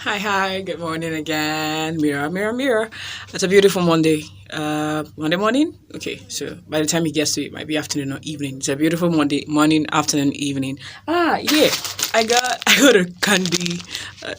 Hi, good morning again. Mirror, mirror, mirror. It's a beautiful Monday. Monday morning? Okay, so by the time he gets to it, it might be afternoon or evening. It's a beautiful Monday morning, afternoon, evening. Yeah. I got a candy.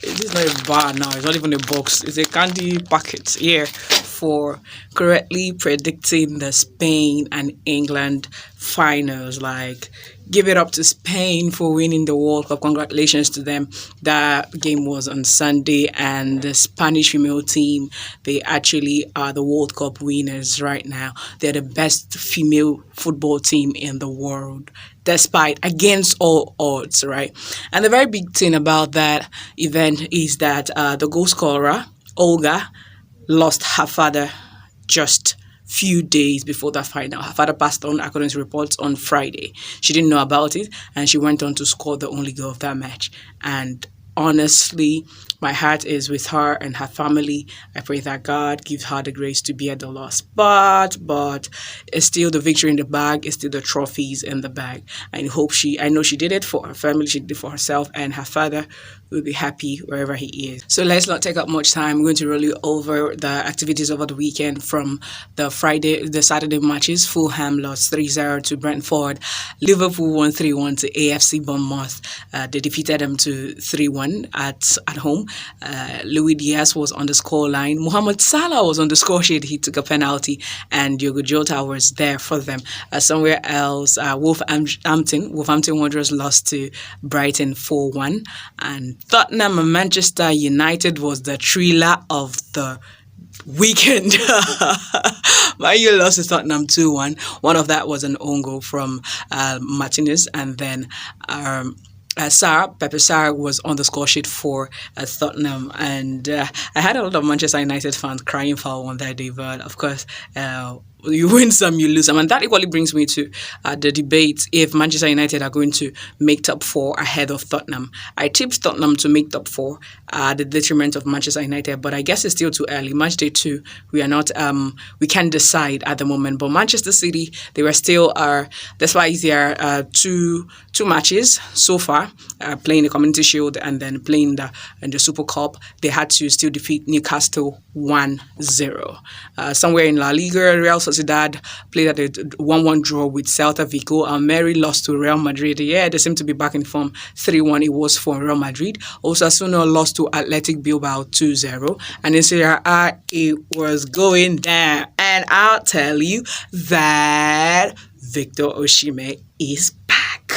This is not a bar now, it's not even a box. It's a candy packet here for correctly predicting the Spain and England finals. Like, give it up to Spain for winning the World Cup. Congratulations to them. That game was on Sunday, and the Spanish female team, they actually are the World Cup winners right now. They're the best female football team in the world, despite against all odds, right? And the very big thing about that event is that the goal scorer, Olga, lost her father just few days before the final. Her father passed on, according to reports, on Friday. She didn't know about it, and she went on to score the only goal of that match. And honestly, my heart is with her and her family. I pray that God gives her the grace to bear the loss. But it's still the victory in the bag. It's still the trophies in the bag. I know she did it for her family. She did it for herself, and her father will be happy wherever he is. So let's not take up much time. I'm going to roll you over the activities over the weekend from the Saturday matches. Fulham lost 3-0 to Brentford. Liverpool won 3-1 to AFC Bournemouth. They defeated them to 3-1 at home. Louis Diaz was on the score line. Mohamed Salah was on the score sheet. He took a penalty, and Diogo Jota was there for them. Somewhere else, Wolverhampton Wanderers lost to Brighton 4-1, and Tottenham and Manchester United was the thriller of the weekend. Man U lost to Tottenham 2-1. One of that was an own goal from Martinez, and then Pepe Sarr was on the score sheet for Tottenham, and I had a lot of Manchester United fans crying foul on that day, but of course, you win some, you lose some, and that equally brings me to the debate if Manchester United are going to make top four ahead of Tottenham. I tipped Tottenham to make top four at the detriment of Manchester United, but I guess it's still too early. Match day 2, we are not, we can't decide at the moment. But Manchester City, they were still despite their two matches so far, playing the Community Shield and then playing in the Super Cup, they had to still defeat Newcastle 1-0. Somewhere in La Liga, Real Sociedad played at a 1-1 draw with Celta Vigo. Almeri lost to Real Madrid. Yeah, they seem to be back in form. 3-1 it was for Real Madrid. Osasuna lost to Athletic Bilbao 2-0. And in Serie A, it was going down. And I'll tell you that Victor Osimhen is back.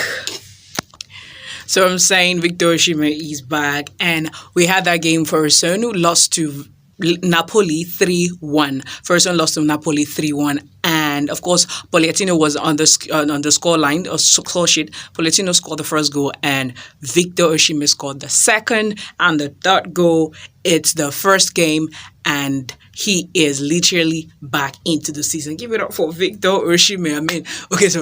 So I'm saying Victor Osimhen is back, and we had that game for Ferguson, who lost to Napoli 3-1. Ferguson lost to Napoli 3-1. And of course, Pochettino was on the score line or score sheet. Pochettino scored the first goal, and Victor Osimhen scored the second and the third goal. It's the first game, and he is literally back into the season. Give it up for Victor Osimhen. I mean, okay, so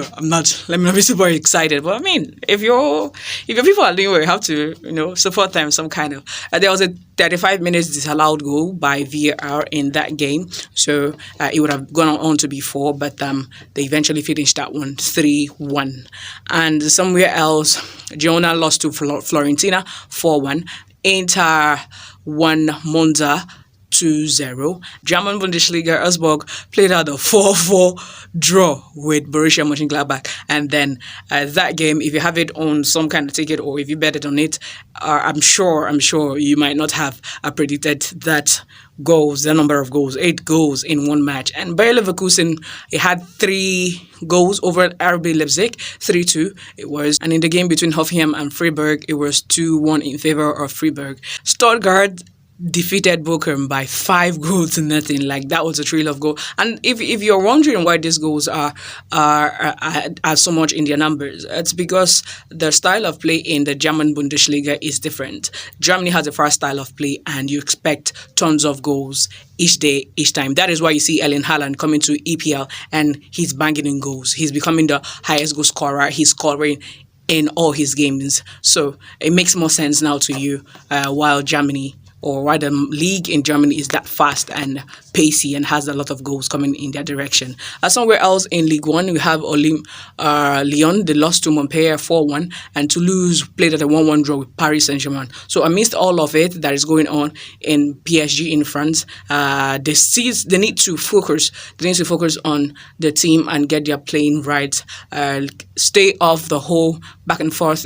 let me not be super excited, but I mean, if your people are doing well, you have to, support them some kind of. There was a 35 minutes disallowed goal by VAR in that game, so it would have gone on to be 4, but they eventually finished that one 3-1. And somewhere else, Girona lost to Fiorentina 4-1. Inter won Monza 2-0. German Bundesliga, Augsburg played out a 4-4 draw with Borussia Mönchengladbach. And then that game, if you have it on some kind of ticket or if you bet it on it, I'm sure you might not have predicted that the number of goals, 8 goals in one match. And Bayer Leverkusen, it had 3 goals over RB Leipzig, 3-2 it was. And in the game between Hoffenheim and Freiburg, it was 2-1 in favor of Freiburg. Stuttgart defeated Bochum by 5-0. Like, that was a thrill of goal. And if you're wondering why these goals are so much in their numbers, it's because the style of play in the German Bundesliga is different. Germany has a fast style of play, and you expect tons of goals each day, each time. That is why you see Erling Haaland coming to EPL and he's banging in goals. He's becoming the highest goal scorer. He's scoring in all his games. So it makes more sense now to you, while Germany or why the league in Germany is that fast and pacey and has a lot of goals coming in their direction. Somewhere else in League One, we have Lyon. They lost to Montpellier 4-1, and Toulouse played at a 1-1 draw with Paris Saint-Germain. So amidst all of it that is going on in PSG in France, they need to focus. They need to focus on the team and get their playing right. Stay off the whole back and forth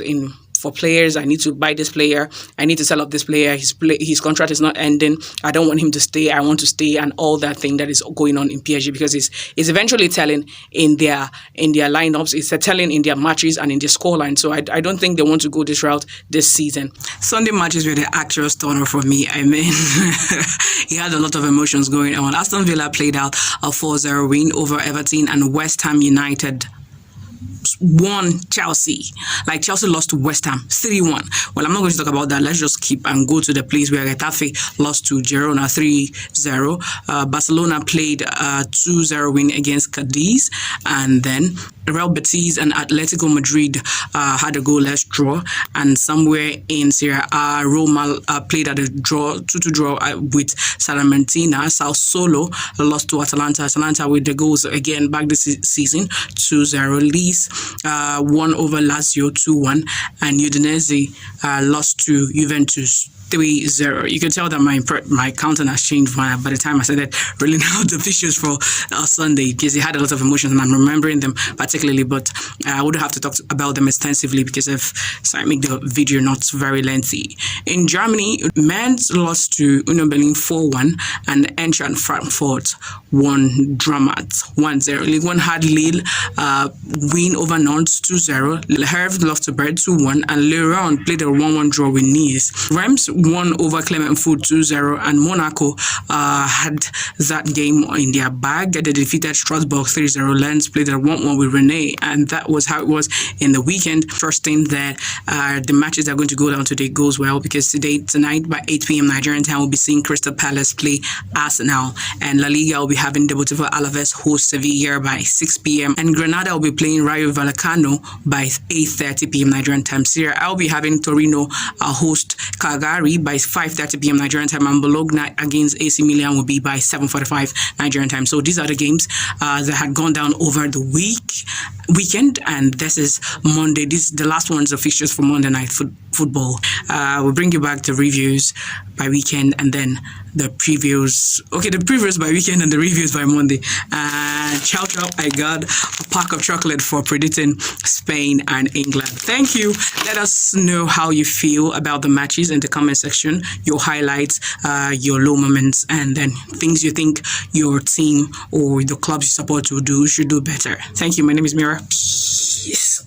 for players. I need to buy this player. I need to sell off this player. His contract is not ending. I don't want him to stay. I want to stay, and all that thing that is going on in PSG, because it's eventually telling in their lineups. It's telling in their matches and in their scoreline. So I don't think they want to go this route this season. Sunday matches were the actual stunner for me. I mean, he had a lot of emotions going on. Aston Villa played out a 4-0 win over Everton, and West Ham United won Chelsea. Like, Chelsea lost to West Ham 3-1. Well, I'm not going to talk about that. Let's just keep and go to the place where Getafe lost to Girona 3-0. Barcelona played a 2-0 win against Cadiz, and then Real Betis and Atletico Madrid had a goalless draw, and somewhere in Serie A, Roma played at a draw, 2-2 draw with Salernitana. Sassuolo lost to Atalanta. Atalanta with the goals again back this season, 2-0. Leeds won over Lazio 2-1, and Udinese lost to Juventus 3-0. You can tell that my counting has changed by the time I started rolling out the pictures for Sunday, because it had a lot of emotions and I'm remembering them particularly, but I would have to talk about them extensively because so I make the video not very lengthy. In Germany, Mainz lost to Union Berlin 4-1, and Eintracht Frankfurt won Dramat 1-0. League One had Lille win over Nantes 2-0. Le Havre lost to Brest 2-1, and Lyon played a 1-1 draw with Nice. Reims won over Clermont Foot 2-0, and Monaco had that game in their bag. They defeated Strasbourg 3-0. Lens played a 1-1 with Rennes, and that was how it was in the weekend. First thing that the matches are going to go down today goes well, because tonight by 8 p.m. Nigerian time, we'll be seeing Crystal Palace play Arsenal, and La Liga will be having Deportivo Alaves host Sevilla by 6 p.m. and Granada will be playing Rayo Vallecano by 8:30 p.m. Nigerian time. Serie A will be having Torino host Cagliari by 5:30 p.m. Nigerian time, and Bologna against AC Milan will be by 7:45 Nigerian time. So these are the games that had gone down over the weekend, and this is Monday. This the last one's of fixtures for Monday night football. We'll bring you back the reviews by weekend, and then the previews. Okay, the previews by weekend and the reviews by Monday. Chow chow, I got a pack of chocolate for predicting Spain and England. Thank you. Let us know how you feel about the matches in the comment section, your highlights, your low moments, and then things you think your team or the clubs you support should do better. Thank you. My name is Mira. Peace.